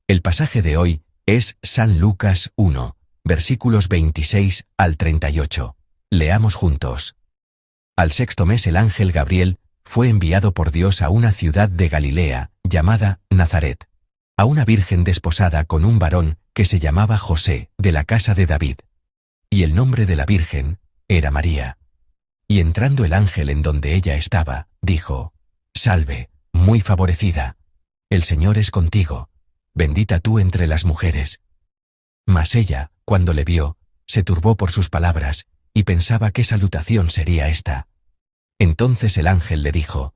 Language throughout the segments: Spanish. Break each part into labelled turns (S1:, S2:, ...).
S1: El pasaje de hoy es San Lucas 1, versículos 26 al 38. Leamos juntos. Al sexto mes el ángel Gabriel fue enviado por Dios a una ciudad de Galilea, llamada Nazaret, a una virgen desposada con un varón que se llamaba José, de la casa de David. Y el nombre de la virgen era María. Y entrando el ángel en donde ella estaba, dijo: Salve, muy favorecida, el Señor es contigo, bendita tú entre las mujeres. Mas ella, cuando le vio, se turbó por sus palabras, y pensaba qué salutación sería esta. Entonces el ángel le dijo: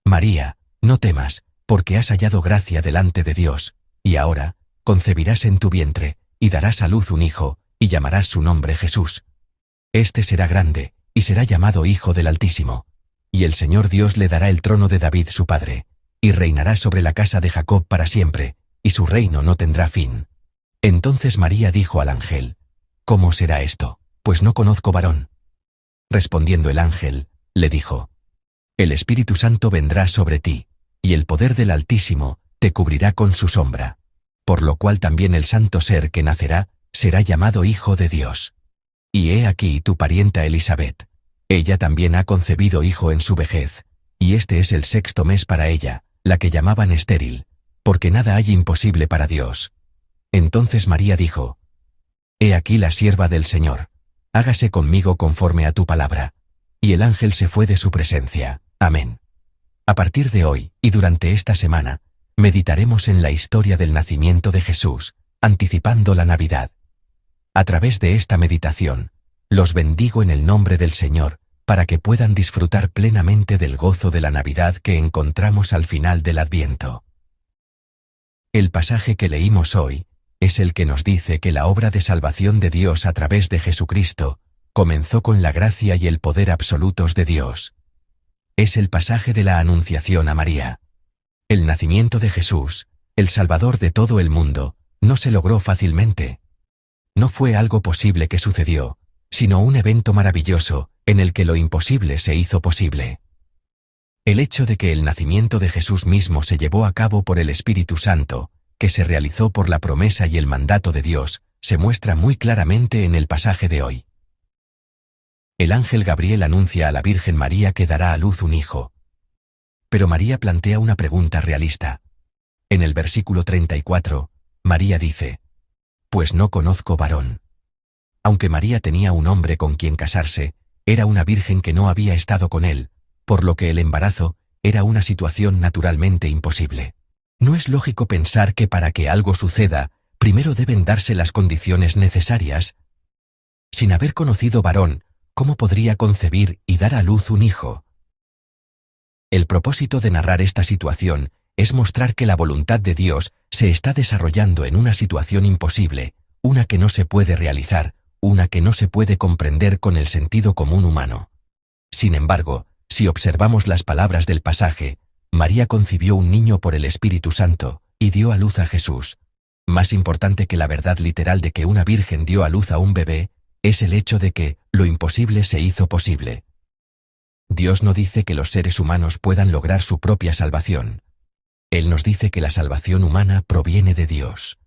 S1: María, no temas, porque has hallado gracia delante de Dios, y ahora concebirás en tu vientre, y darás a luz un hijo, y llamarás su nombre Jesús. Este será grande, y será llamado Hijo del Altísimo. Y el Señor Dios le dará el trono de David su padre, y reinará sobre la casa de Jacob para siempre, y su reino no tendrá fin. Entonces María dijo al ángel: ¿Cómo será esto? Pues no conozco varón. Respondiendo el ángel, le dijo: El Espíritu Santo vendrá sobre ti, y el poder del Altísimo te cubrirá con su sombra. Por lo cual también el santo ser que nacerá será llamado Hijo de Dios. Y he aquí tu parienta Elisabet. Ella también ha concebido hijo en su vejez, y este es el sexto mes para ella, la que llamaban estéril, porque nada hay imposible para Dios. Entonces María dijo: He aquí la sierva del Señor, hágase conmigo conforme a tu palabra. Y el ángel se fue de su presencia. Amén. A partir de hoy, y durante esta semana, meditaremos en la historia del nacimiento de Jesús, anticipando la Navidad. A través de esta meditación, los bendigo en el nombre del Señor, para que puedan disfrutar plenamente del gozo de la Navidad que encontramos al final del Adviento. El pasaje que leímos hoy es el que nos dice que la obra de salvación de Dios a través de Jesucristo comenzó con la gracia y el poder absolutos de Dios. Es el pasaje de la Anunciación a María. El nacimiento de Jesús, el Salvador de todo el mundo, no se logró fácilmente. No fue algo posible que sucedió, sino un evento maravilloso, en el que lo imposible se hizo posible. El hecho de que el nacimiento de Jesús mismo se llevó a cabo por el Espíritu Santo, que se realizó por la promesa y el mandato de Dios, se muestra muy claramente en el pasaje de hoy. El ángel Gabriel anuncia a la Virgen María que dará a luz un hijo. Pero María plantea una pregunta realista. En el versículo 34, María dice: Pues no conozco varón. Aunque María tenía un hombre con quien casarse, era una virgen que no había estado con él, por lo que el embarazo era una situación naturalmente imposible. No es lógico pensar que para que algo suceda, primero deben darse las condiciones necesarias. Sin haber conocido varón, ¿cómo podría concebir y dar a luz un hijo? El propósito de narrar esta situación es mostrar que la voluntad de Dios se está desarrollando en una situación imposible, una que no se puede realizar, una que no se puede comprender con el sentido común humano. Sin embargo, si observamos las palabras del pasaje, María concibió un niño por el Espíritu Santo, y dio a luz a Jesús. Más importante que la verdad literal de que una virgen dio a luz a un bebé, es el hecho de que lo imposible se hizo posible. Dios no dice que los seres humanos puedan lograr su propia salvación. Él nos dice que la salvación humana proviene de Dios.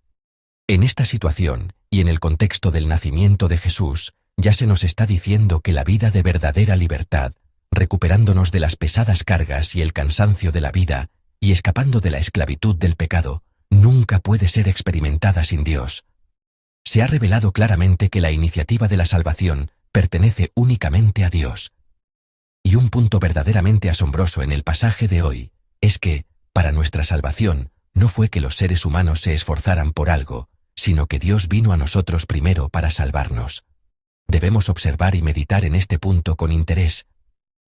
S1: En esta situación, y en el contexto del nacimiento de Jesús, ya se nos está diciendo que la vida de verdadera libertad, recuperándonos de las pesadas cargas y el cansancio de la vida, y escapando de la esclavitud del pecado, nunca puede ser experimentada sin Dios. Se ha revelado claramente que la iniciativa de la salvación pertenece únicamente a Dios. Y un punto verdaderamente asombroso en el pasaje de hoy es que, para nuestra salvación, no fue que los seres humanos se esforzaran por algo, sino que Dios vino a nosotros primero para salvarnos. Debemos observar y meditar en este punto con interés.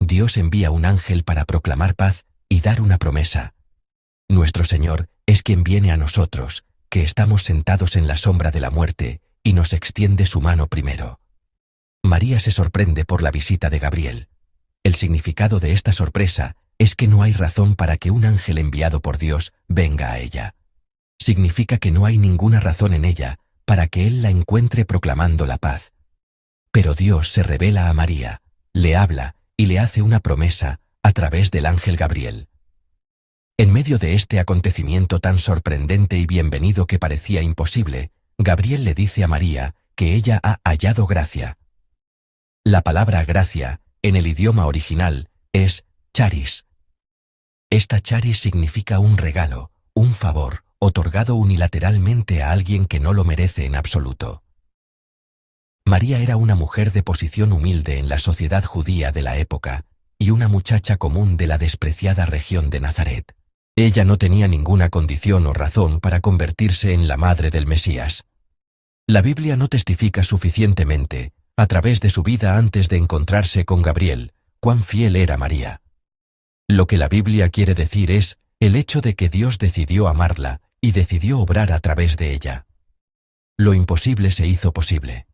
S1: Dios envía un ángel para proclamar paz y dar una promesa. Nuestro Señor es quien viene a nosotros, que estamos sentados en la sombra de la muerte, y nos extiende su mano primero. María se sorprende por la visita de Gabriel. El significado de esta sorpresa es que no hay razón para que un ángel enviado por Dios venga a ella. Significa que no hay ninguna razón en ella para que Él la encuentre proclamando la paz. Pero Dios se revela a María, le habla y le hace una promesa a través del ángel Gabriel. En medio de este acontecimiento tan sorprendente y bienvenido que parecía imposible, Gabriel le dice a María que ella ha hallado gracia. La palabra gracia, en el idioma original, es charis. Esta charis significa un regalo, un favor, otorgado unilateralmente a alguien que no lo merece en absoluto. María era una mujer de posición humilde en la sociedad judía de la época, y una muchacha común de la despreciada región de Nazaret. Ella no tenía ninguna condición o razón para convertirse en la madre del Mesías. La Biblia no testifica suficientemente, a través de su vida antes de encontrarse con Gabriel, cuán fiel era María. Lo que la Biblia quiere decir es el hecho de que Dios decidió amarla y decidió obrar a través de ella. Lo imposible se hizo posible.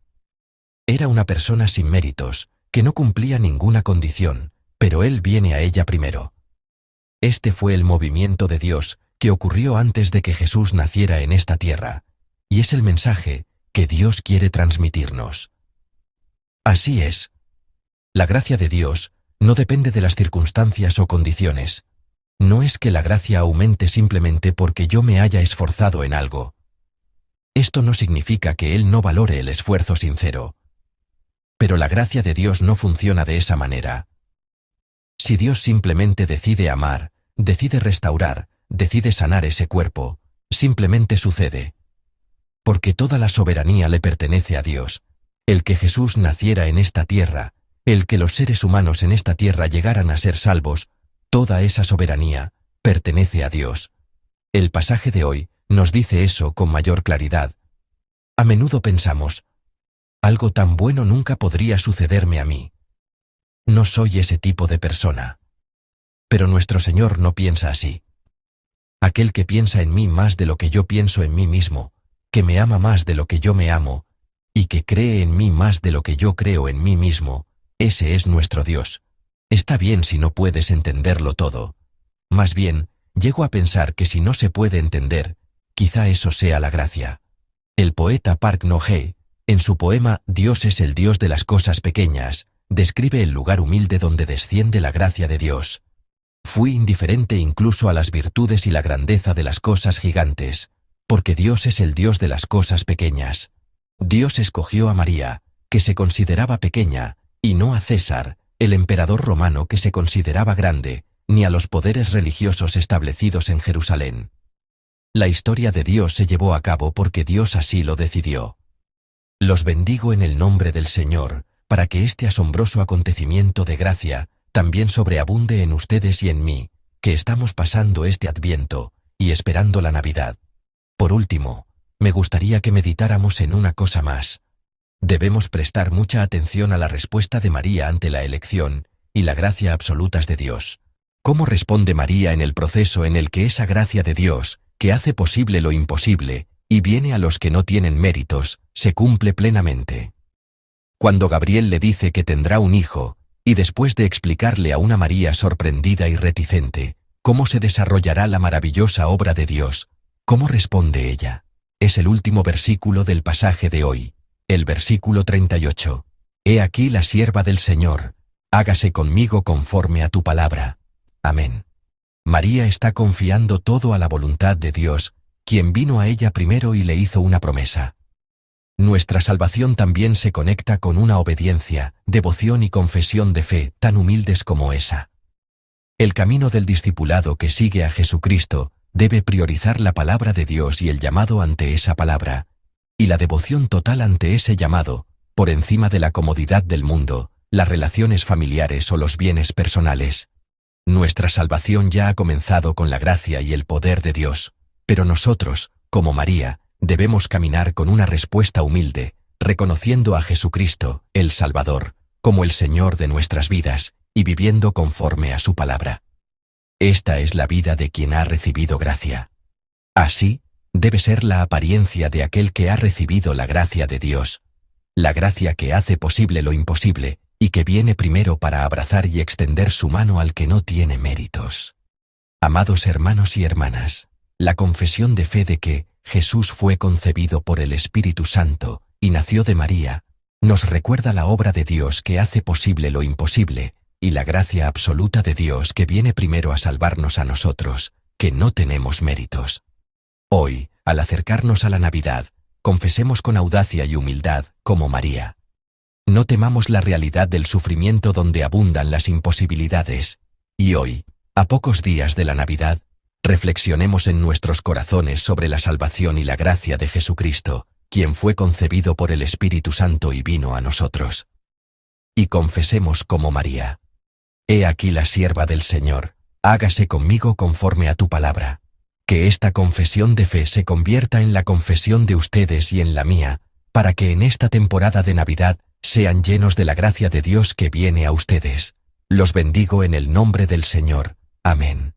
S1: Era una persona sin méritos, que no cumplía ninguna condición, pero Él viene a ella primero. Este fue el movimiento de Dios que ocurrió antes de que Jesús naciera en esta tierra, y es el mensaje que Dios quiere transmitirnos. Así es. La gracia de Dios no depende de las circunstancias o condiciones. No es que la gracia aumente simplemente porque yo me haya esforzado en algo. Esto no significa que Él no valore el esfuerzo sincero. Pero la gracia de Dios no funciona de esa manera. Si Dios simplemente decide amar, decide restaurar, decide sanar ese cuerpo, simplemente sucede. Porque toda la soberanía le pertenece a Dios. El que Jesús naciera en esta tierra, el que los seres humanos en esta tierra llegaran a ser salvos, toda esa soberanía pertenece a Dios. El pasaje de hoy nos dice eso con mayor claridad. A menudo pensamos, algo tan bueno nunca podría sucederme a mí. No soy ese tipo de persona. Pero nuestro Señor no piensa así. Aquel que piensa en mí más de lo que yo pienso en mí mismo, que me ama más de lo que yo me amo, y que cree en mí más de lo que yo creo en mí mismo, ese es nuestro Dios. Está bien si no puedes entenderlo todo. Más bien, llego a pensar que si no se puede entender, quizá eso sea la gracia. El poeta Park No-hee, en su poema Dios es el Dios de las cosas pequeñas, describe el lugar humilde donde desciende la gracia de Dios. Fui indiferente incluso a las virtudes y la grandeza de las cosas gigantes, porque Dios es el Dios de las cosas pequeñas. Dios escogió a María, que se consideraba pequeña, y no a César, el emperador romano que se consideraba grande, ni a los poderes religiosos establecidos en Jerusalén. La historia de Dios se llevó a cabo porque Dios así lo decidió. Los bendigo en el nombre del Señor, para que este asombroso acontecimiento de gracia también sobreabunde en ustedes y en mí, que estamos pasando este Adviento y esperando la Navidad. Por último, me gustaría que meditáramos en una cosa más. Debemos prestar mucha atención a la respuesta de María ante la elección y la gracia absolutas de Dios. ¿Cómo responde María en el proceso en el que esa gracia de Dios, que hace posible lo imposible y viene a los que no tienen méritos, se cumple plenamente? Cuando Gabriel le dice que tendrá un hijo, y después de explicarle a una María sorprendida y reticente cómo se desarrollará la maravillosa obra de Dios, ¿cómo responde ella? Es el último versículo del pasaje de hoy, el versículo 38. He aquí la sierva del Señor, hágase conmigo conforme a tu palabra. Amén. María está confiando todo a la voluntad de Dios, quien vino a ella primero y le hizo una promesa. Nuestra salvación también se conecta con una obediencia, devoción y confesión de fe tan humildes como esa. El camino del discipulado que sigue a Jesucristo debe priorizar la palabra de Dios y el llamado ante esa palabra, y la devoción total ante ese llamado, por encima de la comodidad del mundo, las relaciones familiares o los bienes personales. Nuestra salvación ya ha comenzado con la gracia y el poder de Dios, pero nosotros, como María, debemos caminar con una respuesta humilde, reconociendo a Jesucristo, el Salvador, como el Señor de nuestras vidas, y viviendo conforme a su palabra. Esta es la vida de quien ha recibido gracia. Así, debe ser la apariencia de aquel que ha recibido la gracia de Dios, la gracia que hace posible lo imposible, y que viene primero para abrazar y extender su mano al que no tiene méritos. Amados hermanos y hermanas, la confesión de fe de que Jesús fue concebido por el Espíritu Santo y nació de María, nos recuerda la obra de Dios que hace posible lo imposible, y la gracia absoluta de Dios que viene primero a salvarnos a nosotros, que no tenemos méritos. Hoy, al acercarnos a la Navidad, confesemos con audacia y humildad, como María. No temamos la realidad del sufrimiento donde abundan las imposibilidades. Y hoy, a pocos días de la Navidad, reflexionemos en nuestros corazones sobre la salvación y la gracia de Jesucristo, quien fue concebido por el Espíritu Santo y vino a nosotros. Y confesemos como María. He aquí la sierva del Señor, hágase conmigo conforme a tu palabra. Que esta confesión de fe se convierta en la confesión de ustedes y en la mía, para que en esta temporada de Navidad sean llenos de la gracia de Dios que viene a ustedes. Los bendigo en el nombre del Señor. Amén.